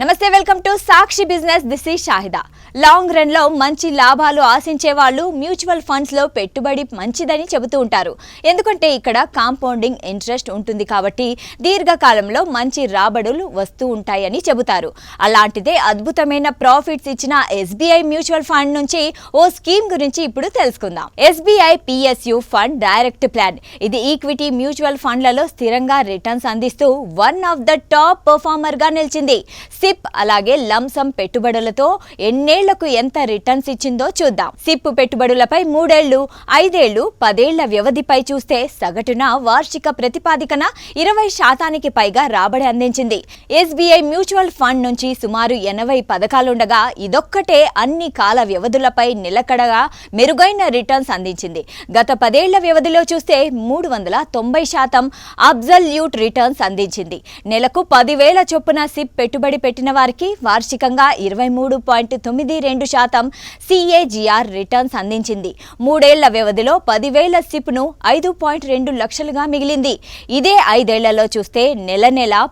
నమస్తే, welcome to Sakshi business. This is Shahida. Long run లో మంచి లాభాలు ఆశించే వాళ్ళు మ్యూచువల్ ఫండ్స్ లో పెట్టుబడి మంచిదని చెబుతూ ఉంటారు. ఎందుకంటే ఇక్కడ కాంపౌండింగ్ ఇంట్రెస్ట్ ఉంటుంది కాబట్టి దీర్ఘకాలంలో మంచి రాబడులు వస్తూ ఉంటాయని చెబుతారు. అలాంటిదే అద్భుతమైన ప్రాఫిట్స్ ఇచ్చిన ఎస్బీఐ మ్యూచువల్ ఫండ్ నుంచి ఓ స్కీమ్ గురించి ఇప్పుడు తెలుసుకుందాం. SBI PSU fund direct plan. ఇది ఈక్విటీ మ్యూచువల్ ఫండ్లలో స్థిరంగా రిటర్న్స్ అందిస్తూ one of the top performer గా నిలిచింది. సిప్ అలాగే లంసమ్ పెట్టుబడులతో ఎన్నేళ్లకు ఎంత రిటర్న్స్ ఇచ్చిందో చూద్దాం. సిప్ పెట్టుబడులపై 3 ఏళ్లు, 5 ఏళ్లు, 10 ఏళ్ల వ్యవధిపై చూస్తే సగటున వార్షిక ప్రతిపాదికన 20% పైగా రాబడి అందించింది. ఎస్బీఐ మ్యూచువల్ ఫండ్ నుంచి సుమారు 80 పథకాలుండగా ఇదొక్కటే అన్ని కాల వ్యవధులపై నిలకడగా మెరుగైన రిటర్న్స్ అందించింది. గత 10 ఏళ్ల వ్యవధిలో చూస్తే 390% అబ్సల్యూట్ రిటర్న్స్ అందించింది. నెలకు 10,000 చొప్పున సిప్ పెట్టుబడి పెట్టిన వారికి వార్షికంగా 23.92% సిఏజీఆర్ రిటర్న్స్ అందించింది. 3 ఏళ్ల వ్యవధిలో 10,000 సిప్ను 5.2 లక్షలుగా మిగిలింది. ఇదే 5 ఏళ్లలో చూస్తే నెల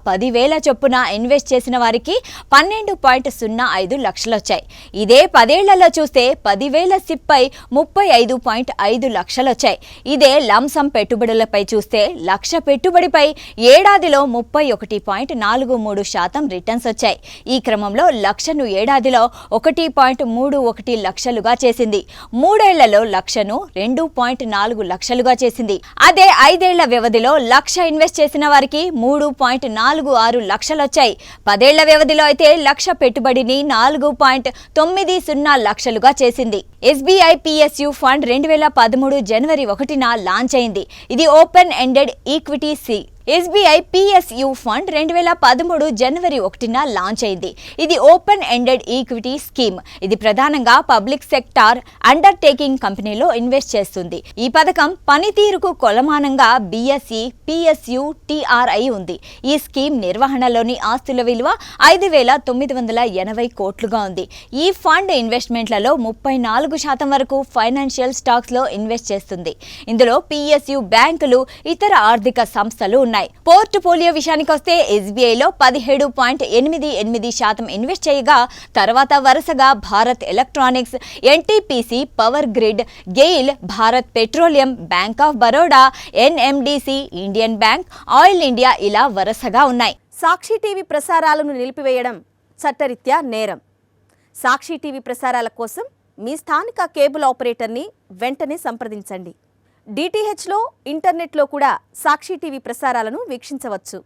10,000 చొప్పున ఇన్వెస్ట్ చేసిన వారికి 12.05 లక్షలొచ్చాయి. ఇదే 10 ఏళ్లలో చూస్తే 10,000 సిప్ పై 35.5 లక్షలొచ్చాయి. ఇదే లంసమ్ పెట్టుబడులపై చూస్తే లక్ష పెట్టుబడిపై ఏడాదిలో 31.43% రిటర్న్స్ వచ్చాయి. ఈ క్రమంలో లక్షను ఏడాదిలో 1.31 లక్షలుగా చేసింది. 3 ఏళ్లలో లక్షను 2.4 లక్షలుగా చేసింది. అదే 5 ఏళ్ల వ్యవధిలో లక్ష ఇన్వెస్ట్ చేసిన వారికి 3.46 లక్షలొచ్చాయి. 10 ఏళ్ల వ్యవధిలో అయితే లక్ష పెట్టుబడిని 4.90 లక్షలుగా చేసింది. ఎస్బీఐ పిఎస్యు ఫండ్ 2013 జనవరి 1న లాంచ్ అయింది. ఇది ఓపెన్ ఎండెడ్ ఈక్విటీ సి. ఎస్బీఐ పిఎస్యు ఫండ్ 2013 జనవరి 1న లాంచ్ అయింది. ఇది ఓపెన్ ఎండెడ్ ఈక్విటీ స్కీమ్. ఇది ప్రధానంగా పబ్లిక్ సెక్టార్ అండర్టేకింగ్ కంపెనీలో ఇన్వెస్ట్ చేస్తుంది. ఈ పథకం పనితీరుకు కొలమానంగా బిఎస్ఈ పిఎస్యు టిఆర్ఐ ఉంది. ఈ స్కీమ్ నిర్వహణలోని ఆస్తుల విలువ 5,980 కోట్లుగా ఉంది. ఈ ఫండ్ ఇన్వెస్ట్మెంట్లలో 34% వరకు ఫైనాన్షియల్ స్టాక్స్ లో ఇన్వెస్ట్ చేస్తుంది. ఇందులో పిఎస్యు బ్యాంకులు, ఇతర ఆర్థిక సంస్థలు ఉన్నాయి. పోర్ట్ఫోలియో విషయానికి వస్తే ఎస్బీఐలో 17.88% ఇన్వెస్ట్ చేయగా తర్వాత వరుసగా Bharat electronics, NTPC, power grid, GAIL, Bharat petroleum, bank of Baroda, NMDC, Indian bank, oil India ఇలా వరుసగా ఉన్నాయి. సాక్షి టీవీ ప్రసారాలను నిలిపివేయడం చట్టరీత్యా నేరం. సాక్షి టీవీ ప్రసారాల కోసం మీ స్థానిక కేబుల్ ఆపరేటర్ని వెంటనే సంప్రదించండి. డిటిహెచ్లో, ఇంటర్నెట్లో కూడా సాక్షి టీవీ ప్రసారాలను వీక్షించవచ్చు.